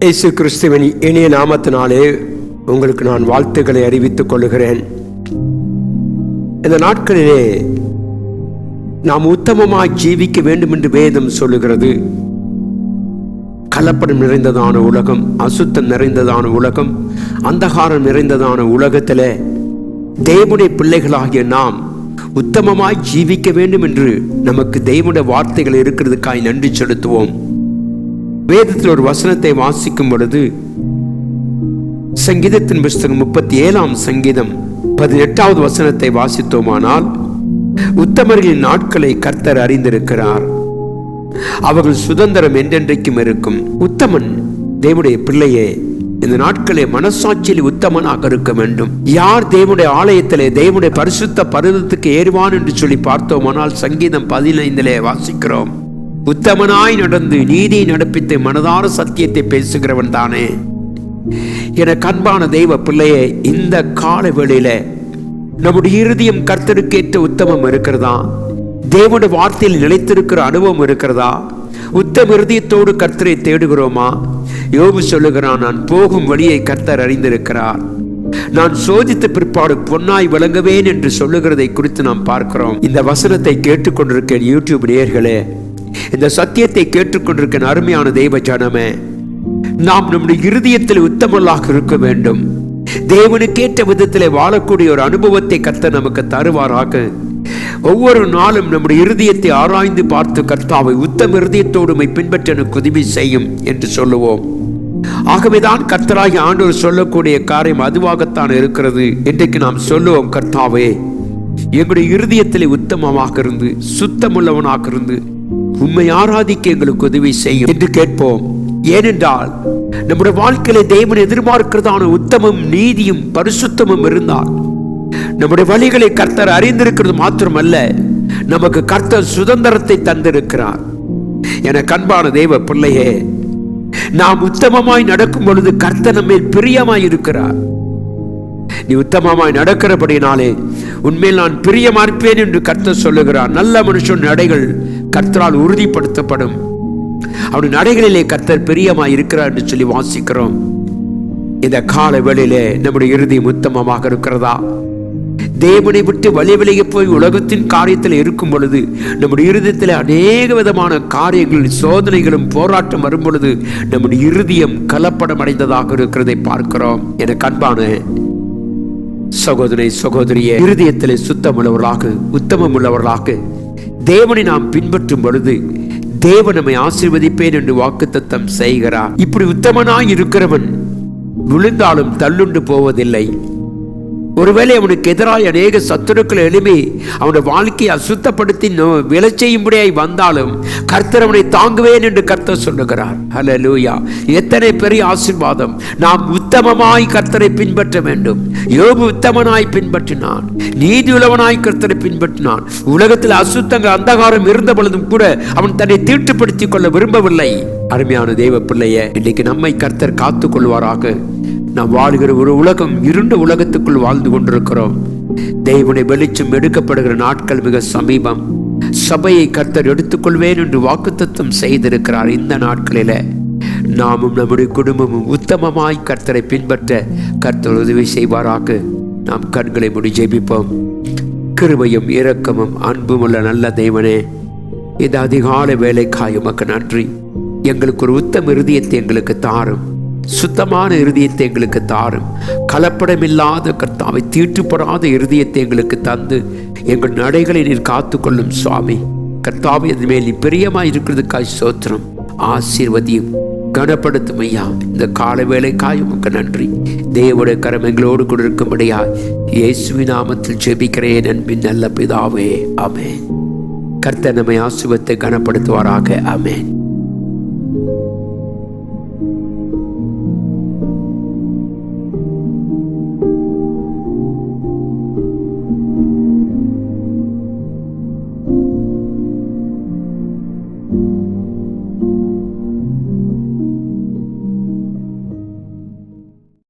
இயேசு கிறிஸ்துவின் இனிய நாமத்தினாலே உங்களுக்கு நான் வாழ்த்துக்களை அறிவித்துக் கொள்கிறேன். இந்த நாட்களிலே நாம் உத்தமமாய் ஜீவிக்க வேண்டும் என்று வேதம் சொல்லுகிறது. கலப்படம் நிறைந்ததான உலகம், அசுத்தம் நிறைந்ததான உலகம், அந்தகாரம் நிறைந்ததான உலகத்திலே தேவனுடைய பிள்ளைகளாகிய நாம் உத்தமமாய் ஜீவிக்க வேண்டும் என்று நமக்கு தேவனுடைய வார்த்தைகள் இருக்கிறதுக்காய் நன்றி செலுத்துவோம். வேதத்தில் ஒரு வசனத்தை வாசிக்கும் பொழுது சங்கீதத்தின் புஸ்தகம் 37ஆம் சங்கீதம் 18வது வசனத்தை வாசித்தோமானால், உத்தமர்களின் நாட்களை கர்த்தர் அறிந்திருக்கிறார், அவர்கள் சுதந்திரம் என்றென்றைக்கும் இருக்கும். உத்தமன் தேவனுடைய பிள்ளையே, இந்த நாட்களே மனசாட்சியில் உத்தமனாக இருக்க வேண்டும். யார் தேவனுடைய ஆலயத்திலே தேவனுடைய பரிசுத்த பர்வதத்துக்கு ஏறுவான் என்று சொல்லி பார்த்தோமானால் சங்கீதம் 15 வாசிக்கிறோம். உத்தமனாய் நடந்து நீதியை நடப்பித்து மனதார சத்தியத்தை பேசுகிறவன் தானே. என கண்பான தெய்வ பிள்ளையே, இந்த கால வேளையில நம்முடைய இருதயம் கர்த்தருக்கேற்ற உத்தமம் இருக்கிறதா? தேவனுடைய வார்த்தையில் நிலைத்திருக்கிற அனுபவம் இருக்கிறதா? உத்தம இருதயத்தோடு கர்த்தரை தேடுகிறோமா? யோபு சொல்லுகிறான், நான் போகும் வழியை கர்த்தர் அறிந்திருக்கிறார், நான் சோதித்த பிற்பாடு பொன்னாய் விளங்குவேன் என்று சொல்லுகிறதை குறித்து நாம் பார்க்கிறோம். இந்த வசனத்தை கேட்டுக்கொண்டிருக்க யூடியூப் நேயர்களே, இந்த சத்தியத்தை கேட்டுக்கொண்டிருக்க அருமையான தெய்வ ஜனமே, நாம் நம்முடைய இருதயத்தில் உத்தமர்களாக இருக்க வேண்டும். தேவனுக்கேற்ற விதத்திலே வாழக்கூடிய ஒரு அனுபவத்தை கர்த்தர் நமக்கு தருவாராக. ஒவ்வொரு நாளும் நம்முடைய இருதயத்தை ஆராய்ந்து பார்த்து கர்த்தாவை உத்தம இருதயத்தோடு பின்பற்ற எனக்கு உதவி செய்யும் என்று சொல்லுவோம். ஆகவேதான் கர்த்தராகி ஆண்டவர் சொல்லக்கூடிய காரியம் அதுவாகத்தான் இருக்கிறது. இன்றைக்கு நாம் சொல்லுவோம், கர்த்தாவே எங்களுடைய இருதயத்திலே உத்தமமாக இருந்து சுத்தமுள்ளவனாக இருந்து உம்மை ஆராதிக்க எங்களுக்கு உதவி செய்யும் என்று கேட்போம். ஏனென்றால் நம்முடைய வாழ்க்கையில தேவன் எதிர்பார்க்கிறதான உத்தமம், நீதியும் பரிசுத்தமும் இருந்தால் நம்முடைய வழிகளை கர்த்தர் அறிந்திருக்கிறது மாத்திரமல்ல, நமக்கு கர்த்தர் சுதந்திரத்தை தந்திருக்கிறார். என கண்பான தெய்வ பிள்ளையே, நாம் உத்தமமாய் நடக்கும் பொழுது கர்த்தர் நம்மேல் பிரியமாய் இருக்கிறார். நீ உத்தமமாய் நடக்கிறபடினாலே உண்மையில் நான் பிரியமா இருப்பேன் என்று கர்த்தர் சொல்லுகிறார். நல்ல மனுஷன் நடைகள் கர்த்தரால் உறுதிப்படுத்தப்படும், அவருடைய நடைகளிலே கர்த்தர் பிரியமாய் இருக்கிறார் என்று சொல்லி வாசிக்கிறோம். இந்த கால வேளையிலே நம்முடைய இருதயம் உத்தமமாக இருக்கிறதா? தேவனை விட்டு வழி விலகி போய் உலகத்தின் காரியத்தில் இருக்கும் பொழுது நம்முடைய இருதயத்தில் அநேக விதமான காரியங்கள், சோதனைகளும் போராட்டம் வரும் பொழுது நம்முடைய இருதயம் கலப்படம் அடைந்ததாக இருக்கிறதை பார்க்கிறோம். என கண்பான சகோதரி சகோதரியே, இருதயத்திலே சுத்தமுள்ளவர்களாக உத்தமம் உள்ளவர்களாக தேவனை நாம் பின்பற்றும் பொழுது தேவன் நம்மை ஆசீர்வதிப்பேன் என்று வாக்குத்தத்தம் செய்கிறார். இப்படி உத்தமனாய் இருக்கிறவன் விழுந்தாலும் தள்ளுண்டு போவதில்லை. ஒருவேளை அவனுக்கு எதிராக அநேக சத்துருக்கள் எழுப்பி அவனுடைய வாழ்க்கையை அசுத்தப்படுத்தி விலை செய்யும்படியாய் வந்தாலும் கர்த்தர் அவனை தாங்குவேன் என்று கர்த்தர் சொல்லுகிறார். ஹல்லேலூயா! எத்தனை பெரிய ஆசீர்வாதம்! நாம் உத்தமமாய் கர்த்தரை பின்பற்ற வேண்டும். யோபு உத்தமனாய் பின்பற்றினான், நீதி உள்ளவனாய் கர்த்தரை பின்பற்றினான். உலகத்தில் அசுத்தங்கள், அந்தகாரம் இருந்த பொழுதும் கூட அவன் தன்னை தீட்டுப்படுத்திக் கொள்ள விரும்பவில்லை. அருமையான தெய்வ பிள்ளையே, இன்னைக்கு நம்மை கர்த்தர் காத்துக் கொள்வாராக. நாம் வாழ்கிற ஒரு உலகம், இருண்ட உலகத்துக்குள் வாழ்ந்து கொண்டிருக்கிறோம். தேவனுடைய வெளிச்சம் எடுக்கப்படுகிற நாட்கள் மிக சமீபம். சபையை கர்த்தர் எடுத்துக்கொள்வேன் என்று வாக்குத்தத்தம் செய்திருக்கிறார். இந்த நாட்களில நாமும் நம்முடைய குடும்பமும் உத்தமமாய் கர்த்தரை பின்பற்ற கர்த்தர் உதவி செய்வாராக. நாம் கண்களை மூடி ஜெபிப்போம். கிருபையும் இரக்கமும் அன்பும் உள்ள நல்ல தேவனே, இந்த அதிகாலை வேலைக்காய் உமக்கு நன்றி. எங்களுக்கு ஒரு உத்தம இருதயத்தை எங்களுக்கு தாரும், சுத்தமான இருதயத்தை எங்களுக்கு தாரும். கலப்படமில்லாத கர்த்தாவை, தீட்டுப்படாத இருதயத்தை எங்களுக்கு தந்து எங்கள் நடைகளை நீர் காத்துக்கொள்ளும் சுவாமி. கர்த்தாவை, அது மேல் நீ பிரியமாய் இருக்கிறதுக்காய் சோத்திரம். ஆசீர்வதியும், கனப்படுத்தும் ஐயா. இந்த கால வேளைக்காய் உமக்கு நன்றி. தேவனுடைய கரம் எங்களோடு கூட இருக்கும்படியா இயேசுவின் நாமத்தில் ஜெபிக்கிறேன் அன்பின் நல்ல பிதாவே, ஆமென். கர்த்தர் நம்மை ஆசீர்வதித்து கனப்படுத்துவாராக. ஆமென்.